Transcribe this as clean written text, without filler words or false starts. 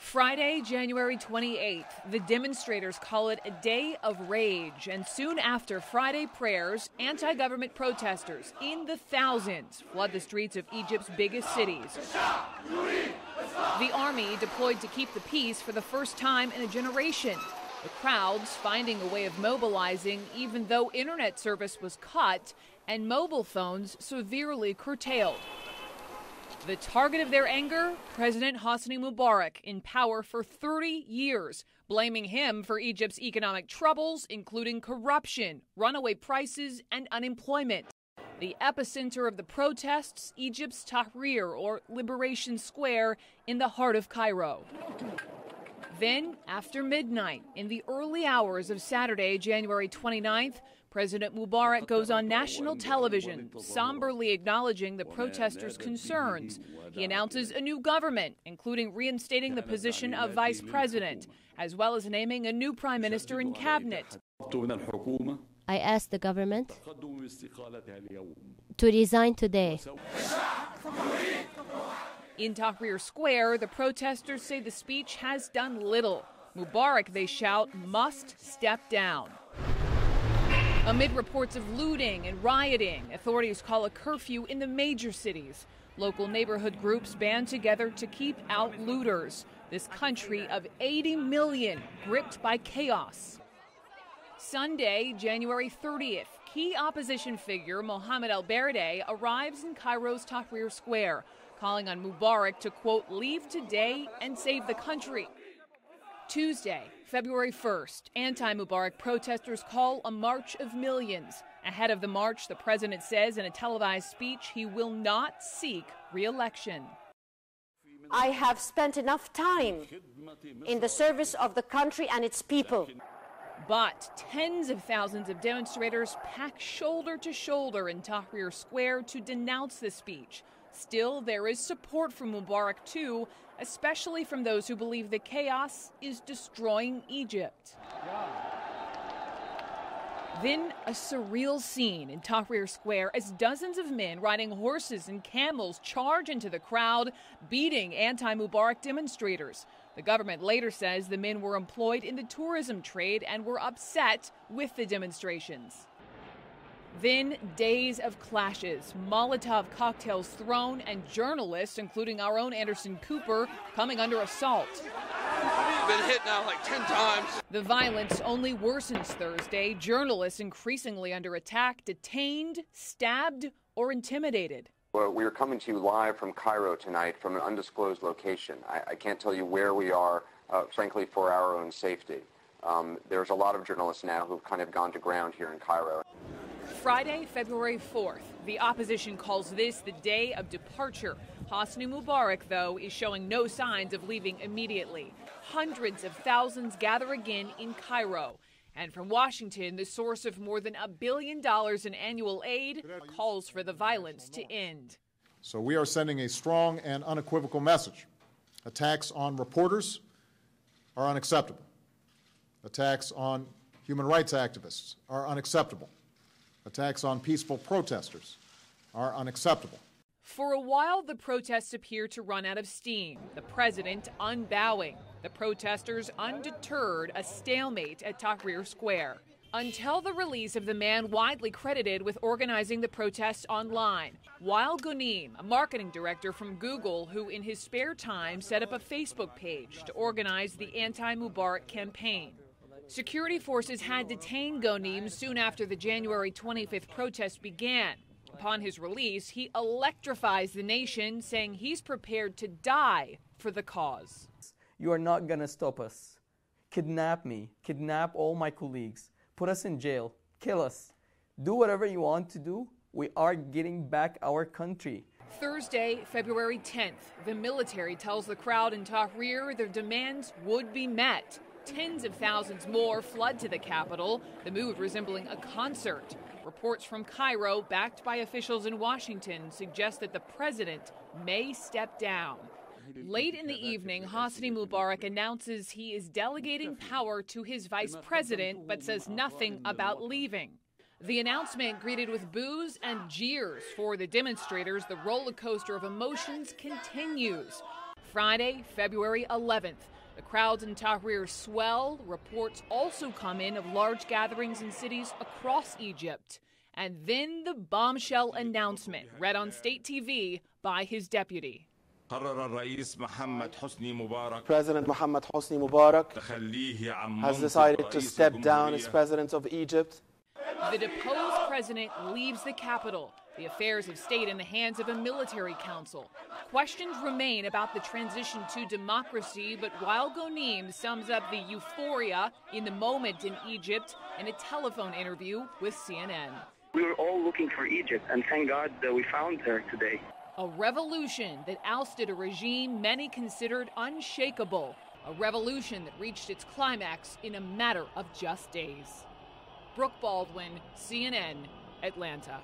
Friday, January 28th, the demonstrators call it a day of rage, and soon after Friday prayers, anti-government protesters in the thousands flood the streets of Egypt's biggest cities. The army deployed to keep the peace for the first time in a generation. The crowds finding a way of mobilizing even though internet service was cut and mobile phones severely curtailed. The target of their anger, President Hosni Mubarak, in power for 30 years, blaming him for Egypt's economic troubles, including corruption, runaway prices, and unemployment. The epicenter of the protests, Egypt's Tahrir, or Liberation Square, in the heart of Cairo. Then, after midnight, in the early hours of Saturday, January 29th, President Mubarak goes on national television, somberly acknowledging the protesters' concerns. He announces a new government, including reinstating the position of vice president, as well as naming a new prime minister and cabinet. I asked the government to resign today. In Tahrir Square, the protesters say the speech has done little. Mubarak, they shout, must step down. Amid reports of looting and rioting, authorities call a curfew in the major cities. Local neighborhood groups band together to keep out looters. This country of 80 million gripped by chaos. Sunday, January 30th, key opposition figure Mohammed al-Baradei arrives in Cairo's Tahrir Square, calling on Mubarak to, quote, leave today and save the country. Tuesday, February 1st, anti-Mubarak protesters call a march of millions. Ahead of the march, the president says in a televised speech he will not seek re-election. I have spent enough time in the service of the country and its people. But tens of thousands of demonstrators pack shoulder to shoulder in Tahrir Square to denounce the speech. Still, there is support for Mubarak, too, especially from those who believe the chaos is destroying Egypt. Then a surreal scene in Tahrir Square as dozens of men riding horses and camels charge into the crowd, beating anti-Mubarak demonstrators. The government later says the men were employed in the tourism trade and were upset with the demonstrations. Then days of clashes, Molotov cocktails thrown, and journalists, including our own Anderson Cooper, coming under assault. We've been hit now like 10 times. The violence only worsens Thursday. Journalists increasingly under attack, detained, stabbed, or intimidated. Well, we are coming to you live from Cairo tonight from an undisclosed location. I can't tell you where we are, frankly, for our own safety. There's a lot of journalists now who've kind of gone to ground here in Cairo. Friday, February 4th. The opposition calls this the day of departure. Hosni Mubarak, though, is showing no signs of leaving immediately. Hundreds of thousands gather again in Cairo. And from Washington, the source of more than $1 billion in annual aid calls for the violence to end. So we are sending a strong and unequivocal message. Attacks on reporters are unacceptable. Attacks on human rights activists are unacceptable. Attacks on peaceful protesters are unacceptable. For a while, the protests appear to run out of steam. The president unbowing. The protesters undeterred, a stalemate at Tahrir Square. Until the release of the man widely credited with organizing the protests online. Wael Ghonim, a marketing director from Google, who in his spare time set up a Facebook page to organize the anti-Mubarak campaign. Security forces had detained Ghonim soon after the January 25th protest began. Upon his release, he electrifies the nation, saying he's prepared to die for the cause. You are not going to stop us. Kidnap me, kidnap all my colleagues, put us in jail, kill us. Do whatever you want to do. We are getting back our country. Thursday, February 10th, the military tells the crowd in Tahrir their demands would be met. Tens of thousands more flood to the capital, the mood resembling a concert. Reports from Cairo, backed by officials in Washington, suggest that the president may step down. Late in the evening, Hosni Mubarak announces he is delegating power to his vice president, but says nothing about leaving. The announcement greeted with boos and jeers. For the demonstrators, the roller coaster of emotions continues. Friday, February 11th. The crowds in Tahrir swell. Reports also come in of large gatherings in cities across Egypt. And then the bombshell announcement read on state TV by his deputy. President Mohammed Hosni Mubarak has decided to step down as president of Egypt. The deposed president leaves the capital. The affairs of state in the hands of a military council. Questions remain about the transition to democracy, but Wael Ghonim sums up the euphoria in the moment in Egypt in a telephone interview with CNN. We were all looking for Egypt, and thank God that we found her today. A revolution that ousted a regime many considered unshakable. A revolution that reached its climax in a matter of just days. Brooke Baldwin, CNN, Atlanta.